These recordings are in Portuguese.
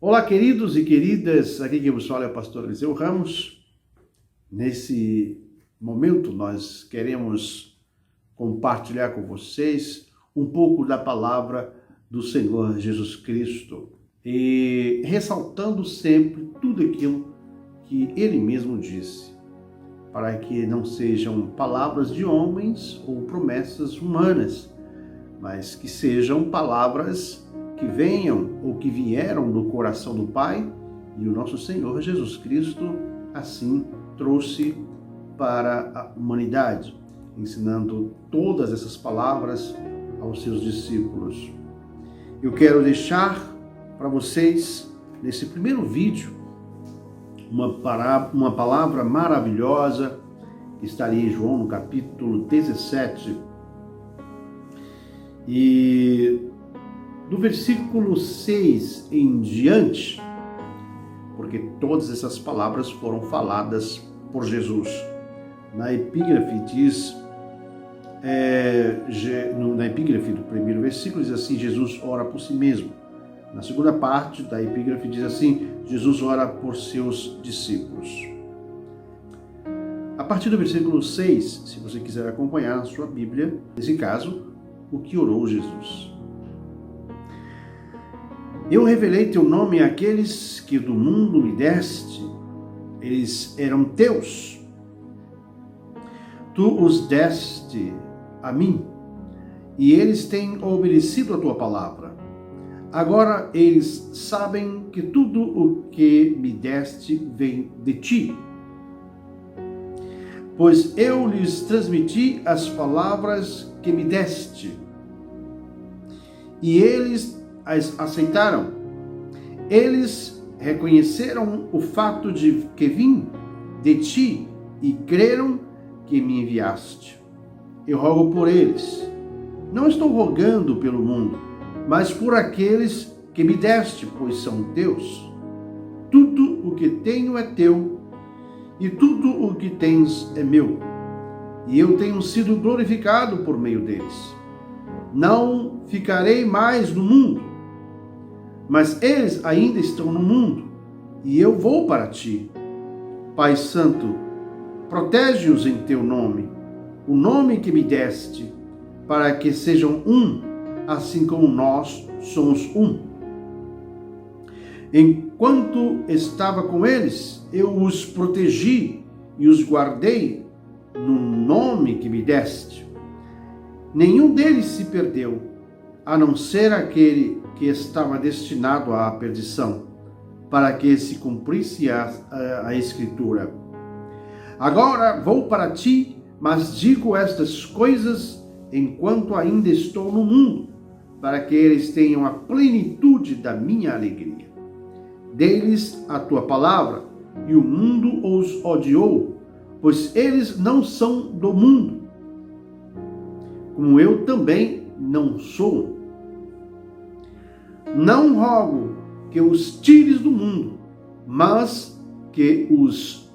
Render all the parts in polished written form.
Olá, queridos e queridas, aqui quem vos fala é o pastor Eliseu Ramos. Nesse momento nós queremos compartilhar com vocês um pouco da palavra do Senhor Jesus Cristo e ressaltando sempre tudo aquilo que Ele mesmo disse, para que não sejam palavras de homens ou promessas humanas, mas que sejam palavras que venham ou que vieram do coração do Pai, e o nosso Senhor Jesus Cristo assim trouxe para a humanidade, ensinando todas essas palavras aos seus discípulos. Eu quero deixar para vocês, nesse primeiro vídeo, uma palavra maravilhosa que está ali em João, no capítulo 17, e do versículo 6 em diante, porque todas essas palavras foram faladas por Jesus. Na epígrafe diz, na epígrafe do primeiro versículo diz assim: Jesus ora por si mesmo. Na segunda parte da epígrafe diz assim: Jesus ora por seus discípulos. A partir do versículo 6, se você quiser acompanhar na sua Bíblia, nesse caso, o que orou Jesus. Eu revelei teu nome àqueles que do mundo me deste, eles eram teus. Tu os deste a mim, e eles têm obedecido a tua palavra. Agora eles sabem que tudo o que me deste vem de ti, pois eu lhes transmiti as palavras que me deste, e eles as aceitaram. Eles reconheceram o fato de que vim de ti e creram que me enviaste. Eu rogo por eles. Não estou rogando pelo mundo, mas por aqueles que me deste, pois são teus. Tudo o que tenho é teu, e tudo o que tens é meu, e eu tenho sido glorificado por meio deles. Não ficarei mais no mundo, mas eles ainda estão no mundo, e eu vou para ti. Pai Santo, protege-os em teu nome, o nome que me deste, para que sejam um, assim como nós somos um. Enquanto estava com eles, eu os protegi e os guardei no nome que me deste. Nenhum deles se perdeu, a não ser aquele que estava destinado à perdição, para que se cumprisse a Escritura. Agora vou para ti, mas digo estas coisas enquanto ainda estou no mundo, para que eles tenham a plenitude da minha alegria. Dei-lhes a tua palavra, e o mundo os odiou, pois eles não são do mundo, como eu também não sou. Não rogo que os tires do mundo, mas que os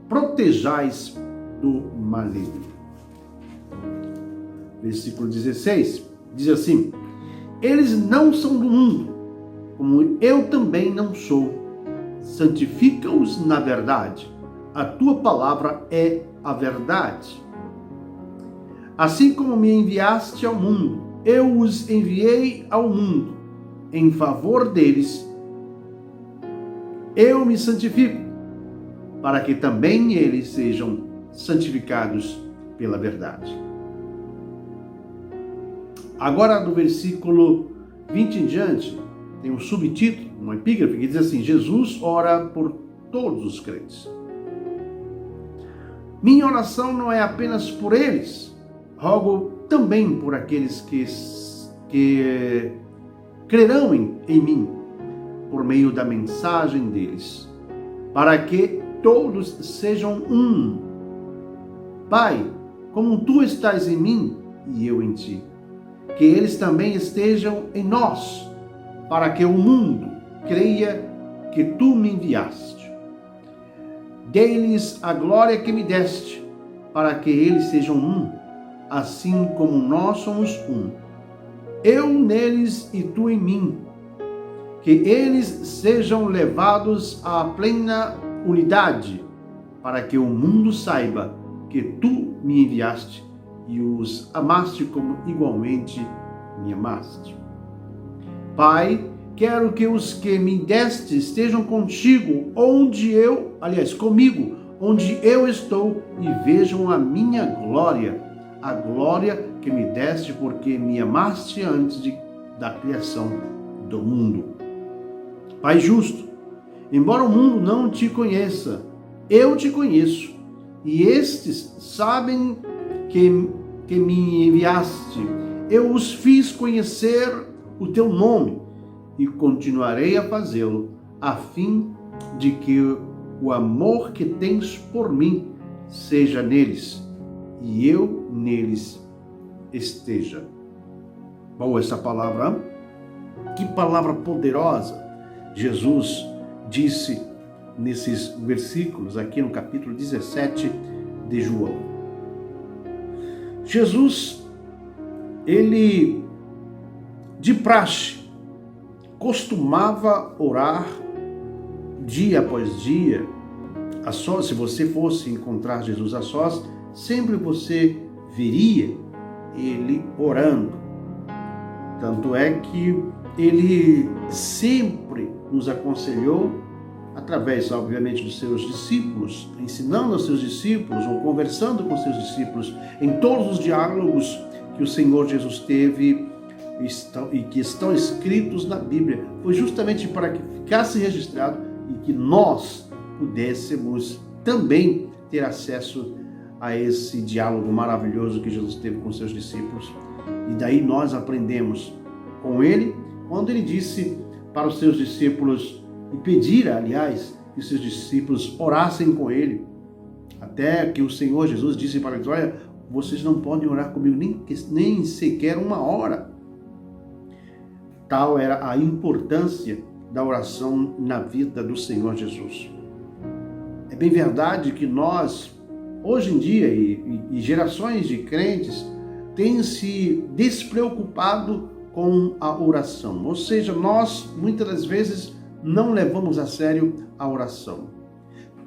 protejais do maligno. Versículo 16 diz assim: eles não são do mundo, como eu também não sou. Santifica-os na verdade. A tua palavra é a verdade. Assim como me enviaste ao mundo, eu os enviei ao mundo. Em favor deles, eu me santifico, para que também eles sejam santificados pela verdade. Agora, do versículo 20 em diante, tem um subtítulo, uma epígrafe, que diz assim: Jesus ora por todos os crentes. Minha oração não é apenas por eles, rogo também por aqueles que crerão em mim, por meio da mensagem deles, para que todos sejam um. Pai, como tu estás em mim e eu em ti, que eles também estejam em nós, para que o mundo creia que tu me enviaste. Dei-lhes a glória que me deste, para que eles sejam um, assim como nós somos um. Eu neles e tu em mim, que eles sejam levados à plena unidade, para que o mundo saiba que tu me enviaste e os amaste como igualmente me amaste. Pai, quero que os que me deste estejam comigo, onde eu estou, e vejam a minha glória, a glória que me deste porque me amaste antes da criação do mundo. Pai justo, embora o mundo não te conheça, eu te conheço, e estes sabem que me enviaste. Eu os fiz conhecer o teu nome e continuarei a fazê-lo, a fim de que o amor que tens por mim seja neles e eu neles esteja. Bom, essa palavra, que palavra poderosa Jesus disse nesses versículos aqui no capítulo 17 de João. Jesus, ele de praxe costumava orar dia após dia, a sós. Se você fosse encontrar Jesus a sós, sempre você veria ele orando. Tanto é que ele sempre nos aconselhou, através, obviamente, dos seus discípulos, ensinando aos seus discípulos ou conversando com seus discípulos, em todos os diálogos que o Senhor Jesus teve e que estão escritos na Bíblia. Foi justamente para que ficasse registrado e que nós pudéssemos também ter acesso a esse diálogo maravilhoso que Jesus teve com seus discípulos. E daí nós aprendemos com ele, quando ele disse para os seus discípulos, e pedira, aliás, que os seus discípulos orassem com ele, até que o Senhor Jesus disse para eles: olha, vocês não podem orar comigo nem sequer uma hora. Tal era a importância da oração na vida do Senhor Jesus. É bem verdade que nós, hoje em dia, e gerações de crentes, têm se despreocupado com a oração. Ou seja, nós, muitas das vezes, não levamos a sério a oração.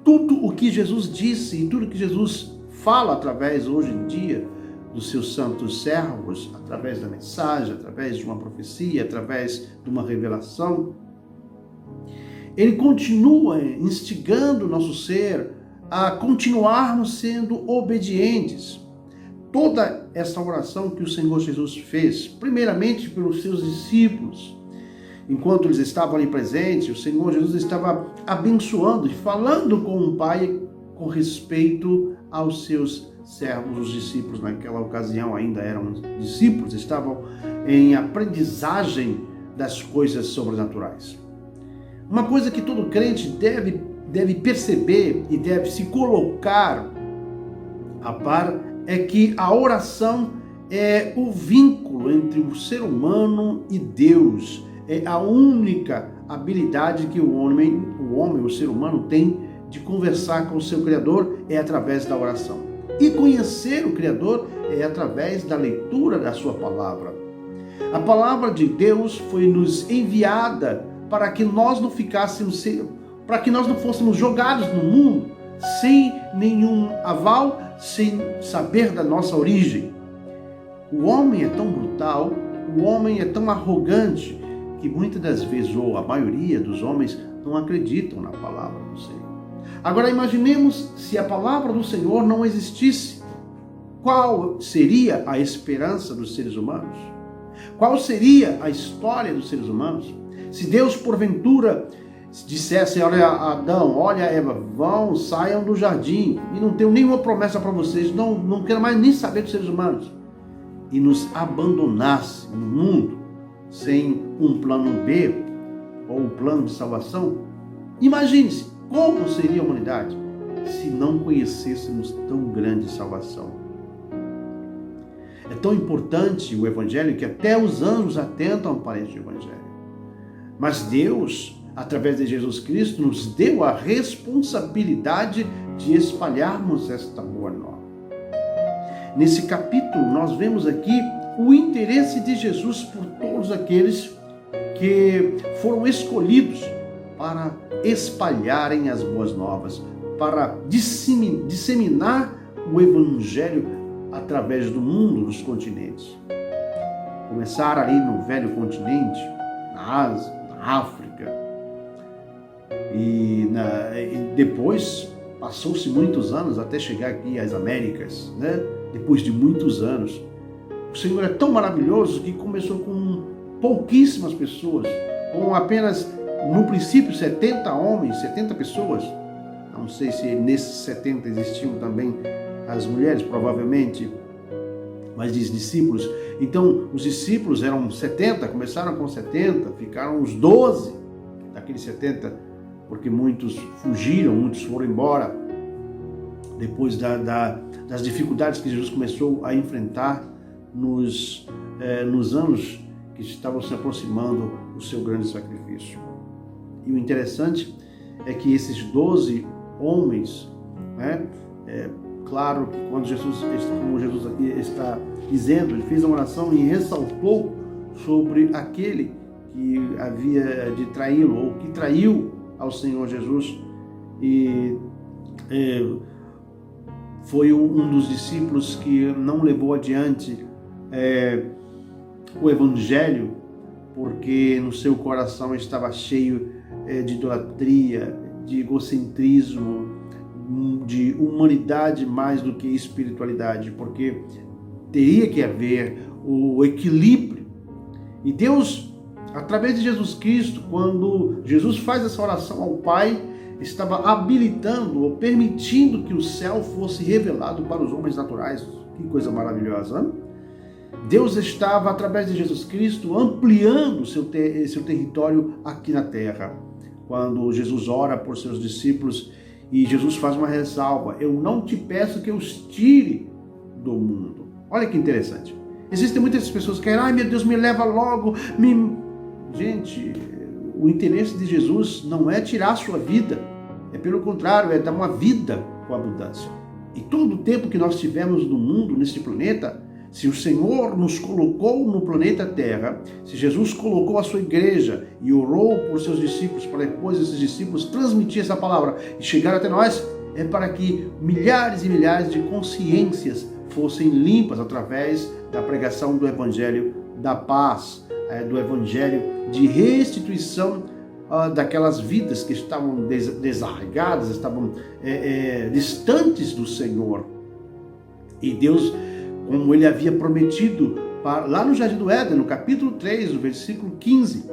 Tudo o que Jesus disse e tudo o que Jesus fala através, hoje em dia, dos seus santos servos, através da mensagem, através de uma profecia, através de uma revelação, ele continua instigando o nosso ser a continuarmos sendo obedientes. Toda essa oração que o Senhor Jesus fez, primeiramente pelos seus discípulos, enquanto eles estavam ali presentes, o Senhor Jesus estava abençoando e falando com o Pai com respeito aos seus servos, os discípulos. Naquela ocasião ainda eram discípulos, estavam em aprendizagem das coisas sobrenaturais. Uma coisa que todo crente deve perceber e deve se colocar a par é que a oração é o vínculo entre o ser humano e Deus. É a única habilidade que o ser humano tem de conversar com o seu Criador, é através da oração. E conhecer o Criador é através da leitura da sua palavra. A palavra de Deus foi nos enviada para que nós não fôssemos jogados no mundo sem nenhum aval, sem saber da nossa origem. O homem é tão brutal, o homem é tão arrogante, que muitas das vezes, ou a maioria dos homens, não acreditam na palavra do Senhor. Agora imaginemos se a palavra do Senhor não existisse. Qual seria a esperança dos seres humanos? Qual seria a história dos seres humanos? Se Deus, porventura, dissesse: olha Adão, olha Eva, saiam do jardim, e não tenho nenhuma promessa para vocês, não quero mais nem saber dos seres humanos, e nos abandonasse no mundo, sem um plano B, ou um plano de salvação, imagine-se como seria a humanidade se não conhecêssemos tão grande salvação. É tão importante o Evangelho que até os anjos atentam para este Evangelho. Mas Deus, através de Jesus Cristo, nos deu a responsabilidade de espalharmos esta boa nova. Nesse capítulo, nós vemos aqui o interesse de Jesus por todos aqueles que foram escolhidos para espalharem as boas novas, para disseminar o evangelho através do mundo, dos continentes. Começaram ali no velho continente, na Ásia, na África, e depois passou-se muitos anos até chegar aqui às Américas, né? Depois de muitos anos. O Senhor é tão maravilhoso que começou com pouquíssimas pessoas, com apenas, no princípio, 70 homens, 70 pessoas. Não sei se nesses 70 existiam também as mulheres, provavelmente, mas diz discípulos. Então, os discípulos eram 70, começaram com 70, ficaram os 12 daqueles 70, porque muitos fugiram, muitos foram embora, depois das dificuldades que Jesus começou a enfrentar nos anos que estavam se aproximando do seu grande sacrifício. E o interessante é que esses 12 homens, né, claro que quando como Jesus aqui está dizendo, ele fez uma oração e ressaltou sobre aquele que havia de traí-lo, ou que traiu ao Senhor Jesus, e foi um dos discípulos que não levou adiante o evangelho, porque no seu coração estava cheio de idolatria, de egocentrismo, de humanidade mais do que espiritualidade, porque teria que haver o equilíbrio. E Deus, através de Jesus Cristo, quando Jesus faz essa oração ao Pai, estava habilitando ou permitindo que o céu fosse revelado para os homens naturais. Que coisa maravilhosa, hein? Deus estava, através de Jesus Cristo, ampliando seu território aqui na terra. Quando Jesus ora por seus discípulos, e Jesus faz uma ressalva: eu não te peço que eu os tire do mundo. Olha que interessante. Existem muitas pessoas que querem, ai meu Deus, me leva logo. Gente, o interesse de Jesus não é tirar a sua vida, é pelo contrário, é dar uma vida com abundância. E todo o tempo que nós tivemos no mundo, nesse planeta, se o Senhor nos colocou no planeta Terra, se Jesus colocou a sua igreja e orou por seus discípulos, para depois esses discípulos transmitir essa palavra e chegar até nós, é para que milhares e milhares de consciências fossem limpas através da pregação do Evangelho da paz, do Evangelho de restituição daquelas vidas que estavam desarraigadas, estavam distantes do Senhor. E Deus, como Ele havia prometido lá no Jardim do Éden, no capítulo 3, no versículo 15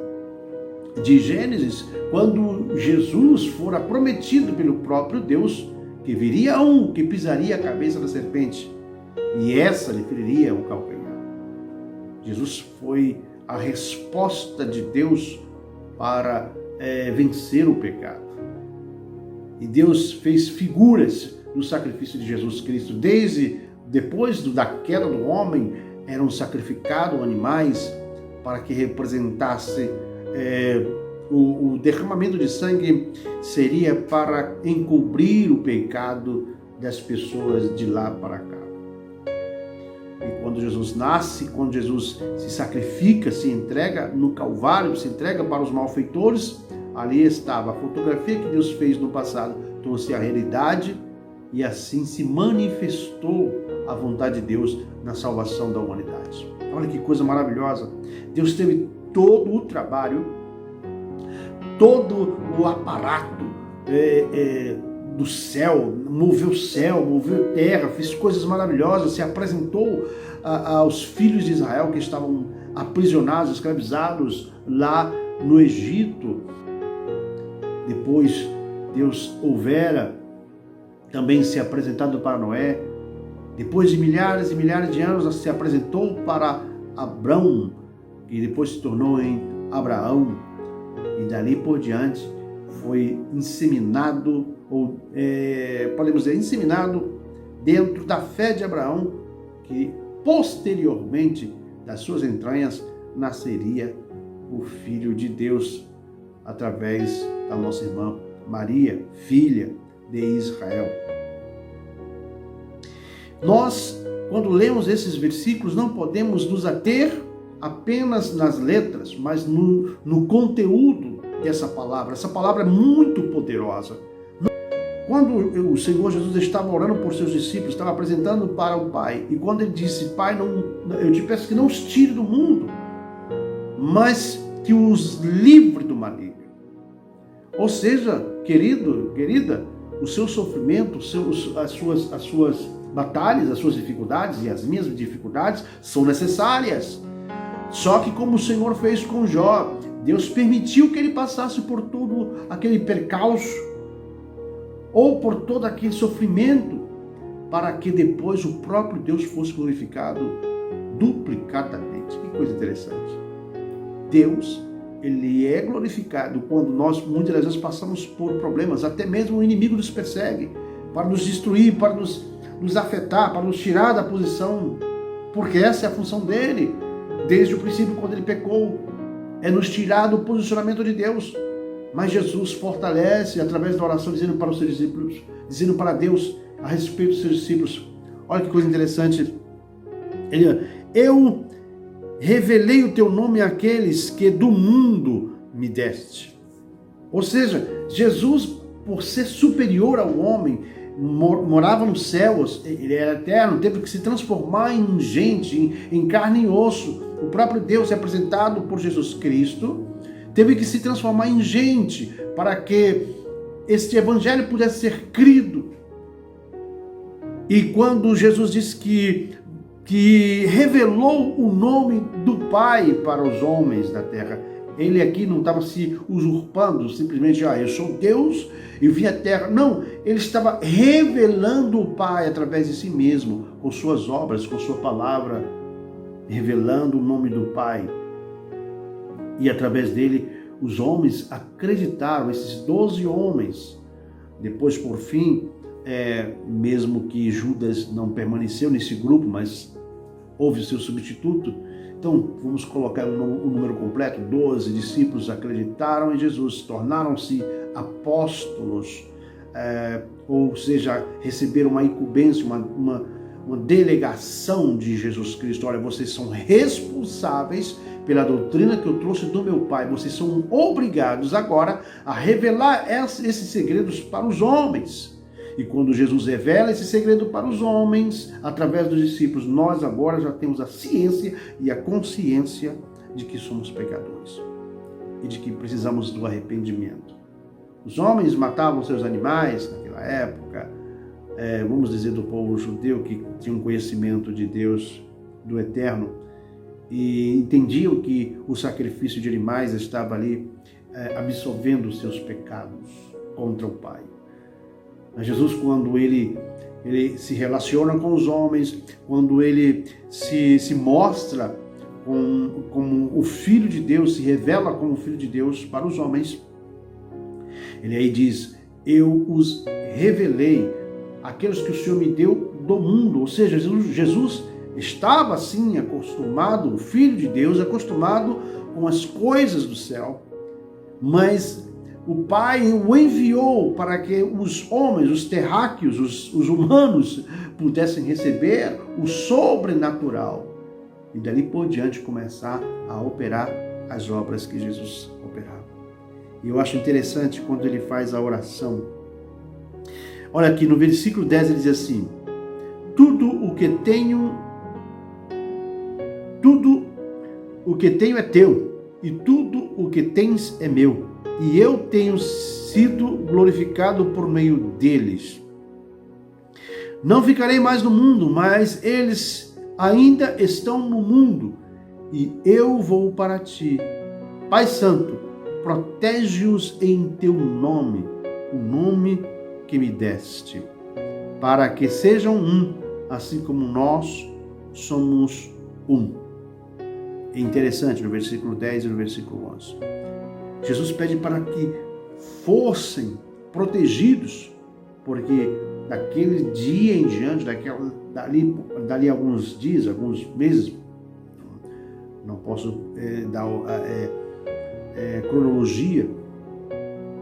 de Gênesis, quando Jesus fora prometido pelo próprio Deus que viria um que pisaria a cabeça da serpente e essa lhe feriria o calcanhar. Jesus foi a resposta de Deus para vencer o pecado. E Deus fez figuras no sacrifício de Jesus Cristo. Desde depois da queda do homem, eram sacrificados animais para que representasse o derramamento de sangue, seria para encobrir o pecado das pessoas de lá para cá. E quando Jesus nasce, quando Jesus se sacrifica, se entrega no Calvário, se entrega para os malfeitores, ali estava a fotografia que Deus fez no passado, trouxe a realidade e assim se manifestou a vontade de Deus na salvação da humanidade. Olha que coisa maravilhosa. Deus teve todo o trabalho, todo o aparato do céu, moveu terra, fez coisas maravilhosas, se apresentou aos filhos de Israel que estavam aprisionados, escravizados lá no Egito. Depois Deus houvera também se apresentado para Noé. Depois de milhares e milhares de anos se apresentou para Abrão, que depois se tornou em Abraão, e dali por diante foi inseminado, ou podemos dizer, inseminado dentro da fé de Abraão, que posteriormente das suas entranhas nasceria o Filho de Deus, através da nossa irmã Maria, filha de Israel. Nós, quando lemos esses versículos, não podemos nos ater apenas nas letras, mas no conteúdo dessa palavra. Essa palavra é muito poderosa. Quando o Senhor Jesus estava orando por seus discípulos, estava apresentando para o Pai, e quando ele disse: Pai, eu te peço que não os tire do mundo, mas que os livre do maligno. Ou seja, querido, querida, o seu sofrimento, as suas batalhas, as suas dificuldades e as minhas dificuldades são necessárias. Só que como o Senhor fez com Jó, Deus permitiu que ele passasse por todo aquele percalço, ou por todo aquele sofrimento, para que depois o próprio Deus fosse glorificado duplicadamente. Que coisa interessante. Deus, ele é glorificado quando nós muitas das vezes passamos por problemas, até mesmo o inimigo nos persegue, para nos destruir, para nos afetar, para nos tirar da posição, porque essa é a função dele, desde o princípio, quando ele pecou, é nos tirar do posicionamento de Deus. Mas Jesus fortalece através da oração, dizendo para os seus discípulos, dizendo para Deus a respeito dos seus discípulos. Olha que coisa interessante. Eu revelei o teu nome àqueles que do mundo me deste. Ou seja, Jesus, por ser superior ao homem, morava nos céus, ele era eterno, teve que se transformar em gente, em carne e osso. O próprio Deus, representado por Jesus Cristo, teve que se transformar em gente para que este evangelho pudesse ser crido. E quando Jesus disse que revelou o nome do Pai para os homens da terra, ele aqui não estava se usurpando, simplesmente, eu sou Deus e vim à terra. Não, ele estava revelando o Pai através de si mesmo, com suas obras, com sua palavra, revelando o nome do Pai. E através dele, os homens acreditaram, esses 12 homens. Depois, por fim, mesmo que Judas não permaneceu nesse grupo, mas houve seu substituto, então vamos colocar o número completo: 12 discípulos acreditaram em Jesus, tornaram-se apóstolos, ou seja, receberam uma incumbência, uma delegação de Jesus Cristo. Olha, vocês são responsáveis pela doutrina que eu trouxe do meu Pai, vocês são obrigados agora a revelar esses segredos para os homens. E quando Jesus revela esse segredo para os homens, através dos discípulos, nós agora já temos a ciência e a consciência de que somos pecadores e de que precisamos do arrependimento. Os homens matavam seus animais naquela época, vamos dizer, do povo judeu, que tinha um conhecimento de Deus, do Eterno, e entendiam que o sacrifício de animais estava ali absolvendo os seus pecados contra o Pai. Mas Jesus, quando ele se relaciona com os homens, quando ele se mostra como o Filho de Deus, se revela como o Filho de Deus para os homens, ele aí diz: eu os revelei aqueles que o Senhor me deu do mundo. Ou seja, Jesus estava assim acostumado, o Filho de Deus, acostumado com as coisas do céu, mas o Pai o enviou para que os homens, os terráqueos, os humanos, pudessem receber o sobrenatural e dali por diante começar a operar as obras que Jesus operava. E eu acho interessante quando ele faz a oração. Olha aqui no versículo 10 ele diz assim: tudo o que tenho é teu, e tudo o que tens é meu, e eu tenho sido glorificado por meio deles. Não ficarei mais no mundo, mas eles ainda estão no mundo, e eu vou para ti. Pai Santo, protege-os em teu nome, o nome que me deste, para que sejam um, assim como nós somos um. É interessante no versículo 10 e no versículo 11. Jesus pede para que fossem protegidos, porque daquele dia em diante, dali alguns dias, alguns meses, não posso dar cronologia,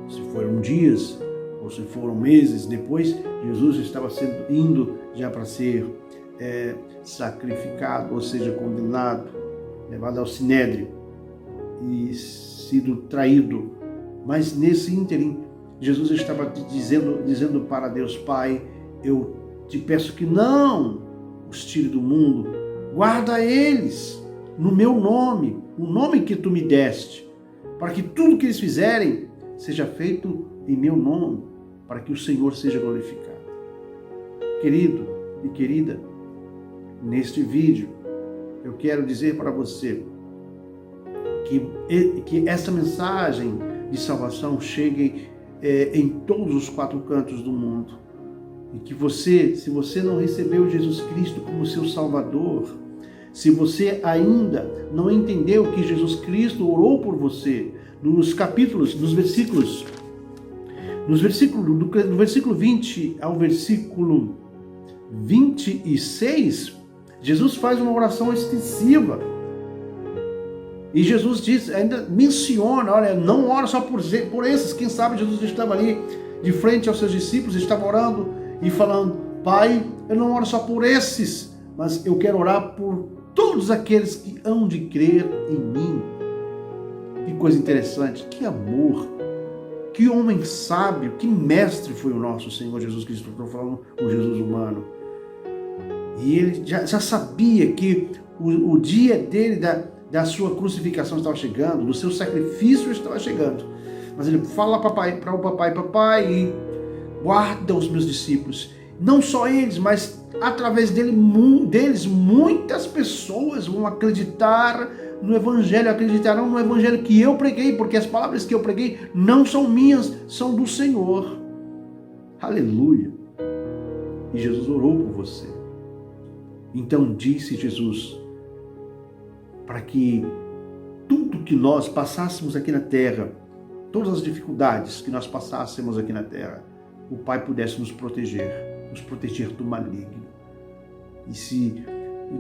se foram dias ou se foram meses depois, Jesus estava indo já para ser sacrificado, ou seja, condenado levado ao sinédrio e sido traído. Mas nesse ínterim, Jesus estava dizendo para Deus: Pai, eu te peço que não os tire do mundo, guarda eles no meu nome, o nome que tu me deste, para que tudo que eles fizerem seja feito em meu nome, para que o Senhor seja glorificado. Querido e querida, neste vídeo eu quero dizer para você que essa mensagem de salvação chegue em todos os 4 cantos do mundo. E que você, se você não recebeu Jesus Cristo como seu Salvador, se você ainda não entendeu que Jesus Cristo orou por você, no versículo 20 ao versículo 26, Jesus faz uma oração extensiva. E Jesus diz, ainda menciona, olha, não ora só por esses. Quem sabe Jesus estava ali de frente aos seus discípulos, estava orando e falando: Pai, eu não oro só por esses, mas eu quero orar por todos aqueles que hão de crer em mim. Que coisa interessante, que amor, que homem sábio, que mestre foi o nosso Senhor Jesus Cristo. Estou falando o Jesus humano. E ele já sabia que o dia dele, da sua crucificação estava chegando, do seu sacrifício estava chegando. Mas ele fala para o papai, guarda os meus discípulos. Não só eles, mas através deles muitas pessoas vão acreditar no Evangelho, acreditarão no Evangelho que eu preguei, porque as palavras que eu preguei não são minhas, são do Senhor. Aleluia! E Jesus orou por você. Então disse Jesus, para que tudo que nós passássemos aqui na terra, todas as dificuldades que nós passássemos aqui na terra, o Pai pudesse nos proteger do maligno. E se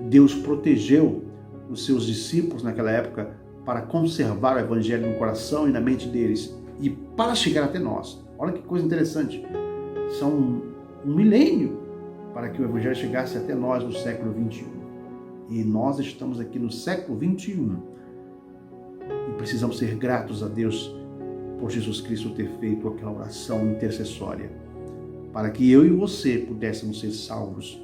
Deus protegeu os seus discípulos naquela época para conservar o Evangelho no coração e na mente deles, e para chegar até nós, olha que coisa interessante, são um milênio para que o Evangelho chegasse até nós no século 21. E nós estamos aqui no século 21 e precisamos ser gratos a Deus por Jesus Cristo ter feito aquela oração intercessória para que eu e você pudéssemos ser salvos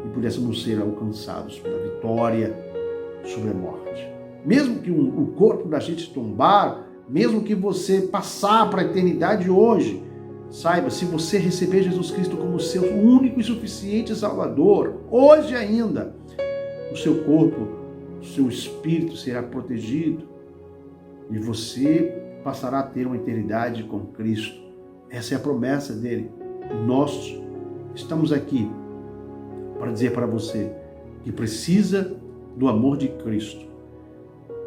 e pudéssemos ser alcançados pela vitória sobre a morte. Mesmo que o corpo da gente tombar, mesmo que você passar para a eternidade hoje, saiba, se você receber Jesus Cristo como seu único e suficiente Salvador, hoje ainda, o seu corpo, o seu espírito será protegido e você passará a ter uma eternidade com Cristo. Essa é a promessa dele. E nós estamos aqui para dizer para você que precisa do amor de Cristo.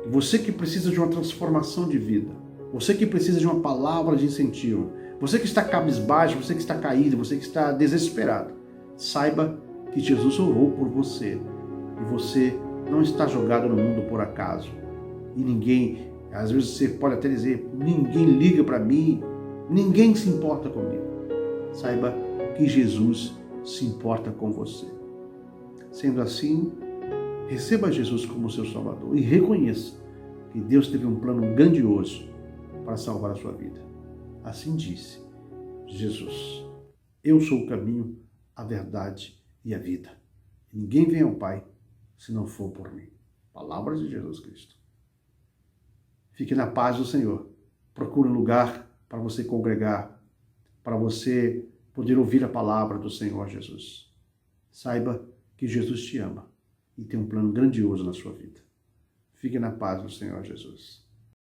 Você que precisa de uma transformação de vida. Você que precisa de uma palavra de incentivo. Você que está cabisbaixo, você que está caído, você que está desesperado. Saiba que Jesus orou por você. E você não está jogado no mundo por acaso. E ninguém, às vezes você pode até dizer, ninguém liga para mim, ninguém se importa comigo. Saiba que Jesus se importa com você. Sendo assim, receba Jesus como seu Salvador e reconheça que Deus teve um plano grandioso para salvar a sua vida. Assim disse Jesus: eu sou o caminho, a verdade e a vida. Ninguém vem ao Pai se não for por mim. Palavras de Jesus Cristo. Fique na paz do Senhor. Procure um lugar para você congregar, para você poder ouvir a palavra do Senhor Jesus. Saiba que Jesus te ama e tem um plano grandioso na sua vida. Fique na paz do Senhor Jesus.